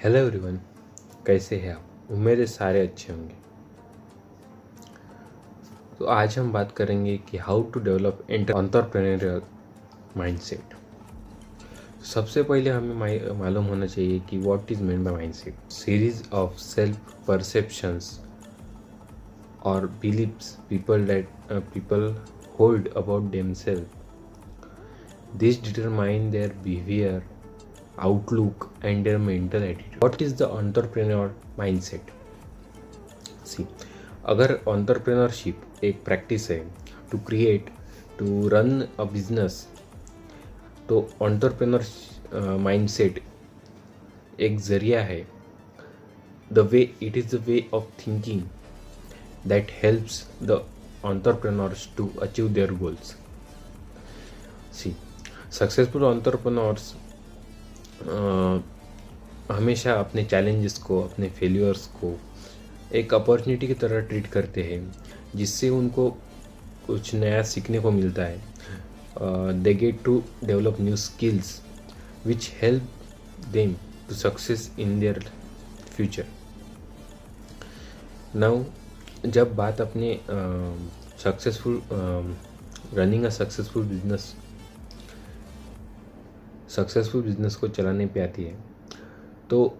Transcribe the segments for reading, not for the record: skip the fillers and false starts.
Hello everyone, कैसे हैं आप? उम्मीद है सारे अच्छे होंगे। तो आज हम बात करेंगे कि how to develop entrepreneurial mindset. सबसे पहले हमें मालूम होना चाहिए कि what is mean by mindset. Series of self perceptions और believes people hold about themselves. This determine their behavior, outlook and their mental attitude. What is the entrepreneur mindset? See, अगर entrepreneurship एक प्रैक्टिस है to create to run a business, तो entrepreneur mindset एक जरिया है। The way it is the way of thinking that helps the entrepreneurs to achieve their goals. See, successful entrepreneurs हमेशा अपने challenges को, अपने फेलियर्स को एक अपॉर्चुनिटी की तरह ट्रीट करते हैं, जिससे उनको कुछ नया सीखने को मिलता है। They get to develop new skills which help them to success in their future. Now जब बात अपने successful running a successful business को चलाने पे आती है, तो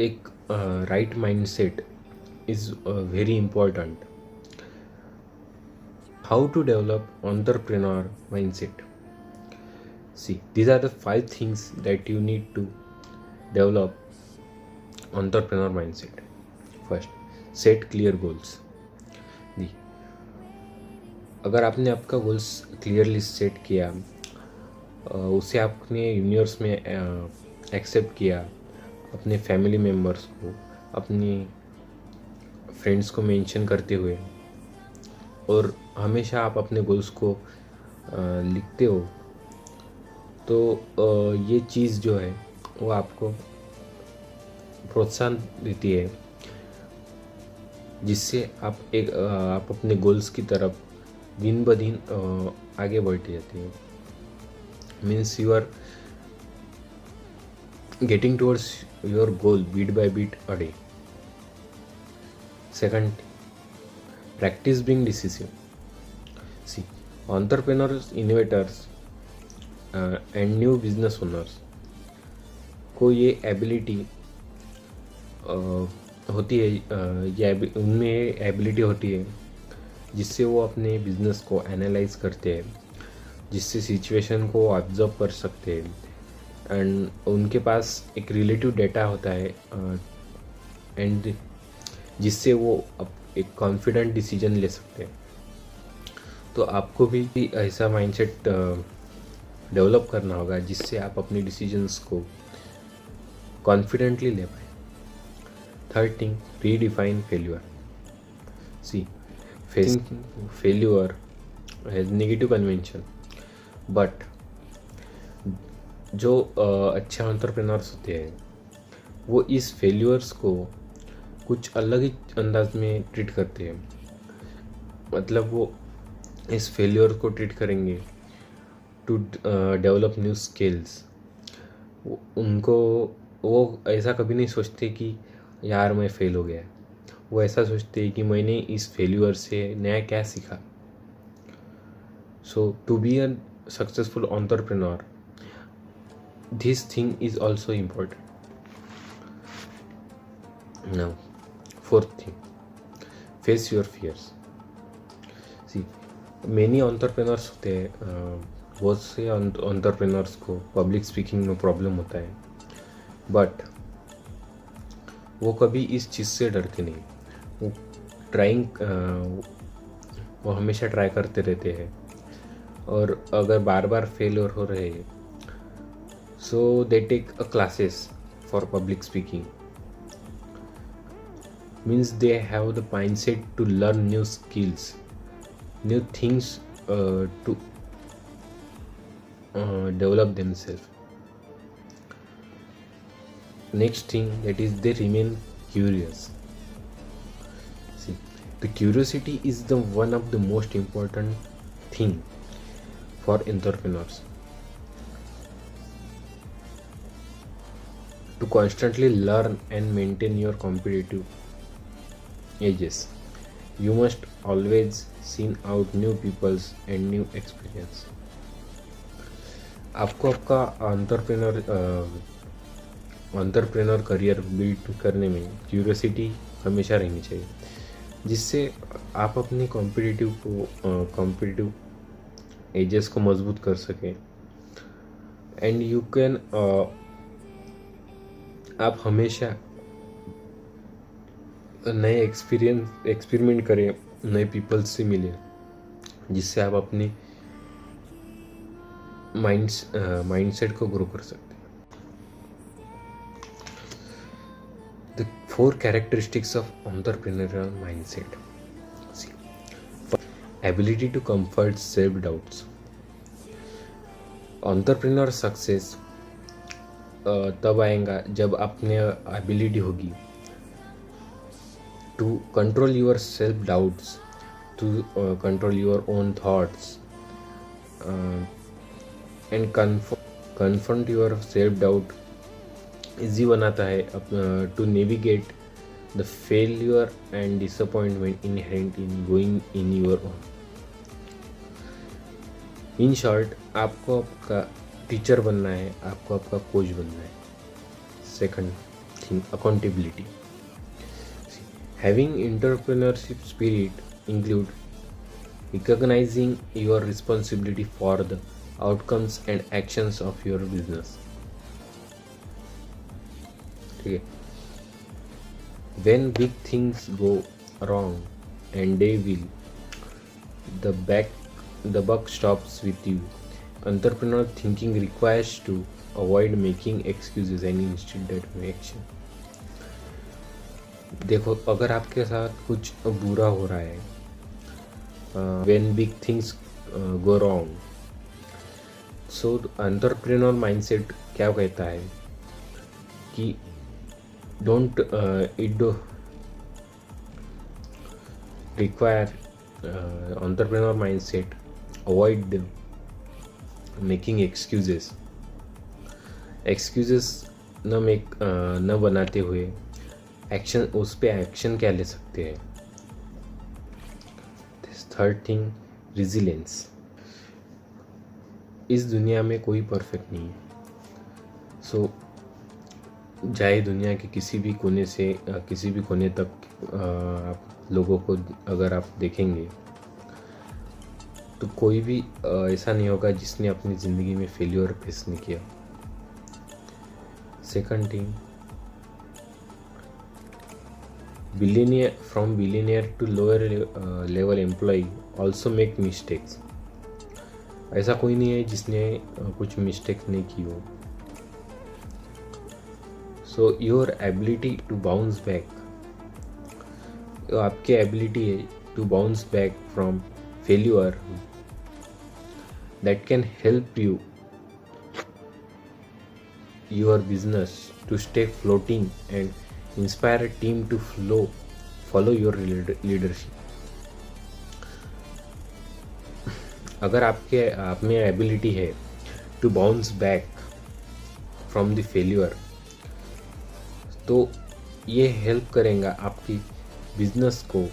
एक right mindset is very important. How to develop entrepreneur mindset? See, these are the 5 things that you need to develop entrepreneur mindset. First, set clear goals. अगर आपने आपका गोल्स क्लियरली सेट किया, उसे आपने यूनिवर्स में एक्सेप्ट किया, अपने family members को, अपनी फ्रेंड्स को मेंशन करते हुए, और हमेशा आप अपने गोल्स को लिखते हो, तो ये चीज़ जो है वो आपको प्रोत्साहन देती है, जिससे आप अपने गोल्स की तरफ दिन ब दिन आगे बढ़ते जाते हैं। Means you are getting towards your goal beat by beat a day. Second, practice being decisive. See, entrepreneurs, innovators and new business owners को ये एबिलिटी होती है, उनमें एबिलिटी होती है जिससे वो अपने बिजनेस को एनालाइज करते हैं, जिससे सिचुएशन को ऑब्जर्व कर सकते हैं, एंड उनके पास एक रिलेटिव डेटा होता है, एंड जिससे वो एक कॉन्फिडेंट डिसीजन ले सकते हैं। तो आपको भी ऐसा माइंडसेट डेवलप करना होगा जिससे आप अपनी डिसीजंस को कॉन्फिडेंटली ले पाए। Third thing, redefine failure. See, facing failure has negative convention, but जो अच्छे एंटरप्रेन्योर्स होते हैं वो इस फेल्यूर्स को कुछ अलग ही अंदाज में ट्रीट करते हैं। मतलब वो इस फेल्योर को ट्रीट करेंगे टू डेवलप न्यू स्किल्स। वो ऐसा कभी नहीं सोचते कि यार मैं फेल हो गया। वो ऐसा सोचते हैं कि मैंने इस फेल्यूर से नया क्या सीखा। So to be a successful entrepreneur, this thing is also important. Now, fourth thing, face your fears. See, many entrepreneurs होते हैं, बहुत से entrepreneurs को पब्लिक स्पीकिंग में प्रॉब्लम होता है, बट वो कभी इस चीज़ से डरते नहीं। वो हमेशा ट्राई करते रहते हैं, और अगर बार बार फेलियर हो रहे हैं, so they take a classes for public speaking. Means they have the mindset to learn new skills, new things to develop themselves. Next thing, that is they remain curious. See, the curiosity is the one of the most important thing for entrepreneurs. to constantly learn and maintain your competitive edges. You must always seek out new peoples and new experience. आपको आपका entrepreneur career build करने में curiosity हमेशा रहनी चाहिए, जिससे आप अपनी कॉम्पिटिटिव एजेस को मजबूत कर सकें। एंड यू कैन आप हमेशा नए एक्सपेरिमेंट करें, नए पीपल्स से मिले, जिससे आप अपनी माइंडसेट को ग्रो कर सकते हैं। The 4 characteristics of entrepreneurial mindset. See, ability to comfort self-doubts. Entrepreneur success तब आएगा जब अपने एबिलिटी होगी to control your self-doubts, to control your own thoughts, and confront your self-doubt easy बनाता है to navigate the failure and disappointment inherent in going in your own. In short, आपको आपका teacher बनना है, आपको आपका कोच बनना है। Second thing, accountability. Having entrepreneurship spirit include recognising your responsibility for the outcomes and actions of your business. ठीक है, when big things go wrong, and they will, the buck stops with you. Entrepreneurial thinking requires to avoid making excuses and instead that action. देखो, अगर आपके साथ कुछ बुरा हो रहा है, when big things go wrong, so entrepreneurial mindset क्या कहता है कि don't require entrepreneur mindset avoid making excuses न बनाते हुए एक्शन, उस पे एक्शन क्या ले सकते हैं। Third thing, resilience. इस दुनिया में कोई परफेक्ट नहीं है, सो चाहे दुनिया के किसी भी कोने से किसी भी कोने तक आप लोगों को अगर आप देखेंगे तो कोई भी ऐसा नहीं होगा जिसने अपनी ज़िंदगी में फेलियर फेस नहीं किया। Second thing, billionaire to lower level employ also make mistakes. ऐसा कोई नहीं है जिसने कुछ मिस्टेक्स नहीं की हो। So your ability to bounce back, आपकी एबिलिटी है to bounce back from failure, that can help you your business to stay floating and inspire a team to follow your leadership. अगर आप में एबिलिटी है to bounce back from the failure, तो ये help करेगा आपकी business को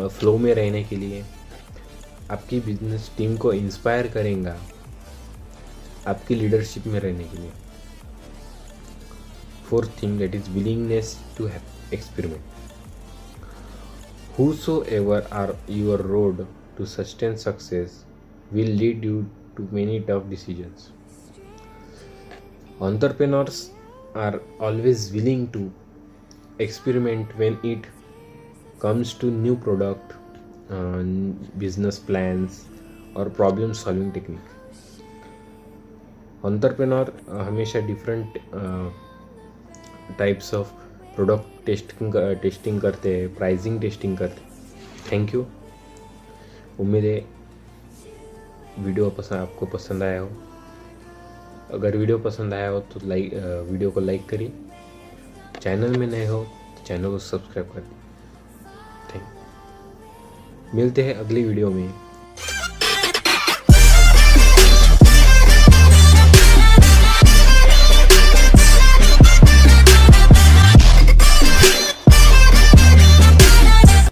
flow में रहने के लिए, आपकी बिजनेस टीम को इंस्पायर करेगा आपकी लीडरशिप में रहने के लिए। Fourth thing, that is willingness to experiment. Whosoever are your road to sustain success will lead you to many tough decisions. Entrepreneurs are always willing to experiment when it comes to new product, business plans और problem solving technique. Entrepreneur हमेशा different types of product testing करते हैं, pricing testing करते हैं। Thank you. उम्मीद है video आपको पसंद आया हो। अगर वीडियो पसंद आया हो तो वीडियो को लाइक करिए। चैनल में नए हो तो चैनल को सब्सक्राइब करिए। Thank you. मिलते हैं अगली वीडियो में।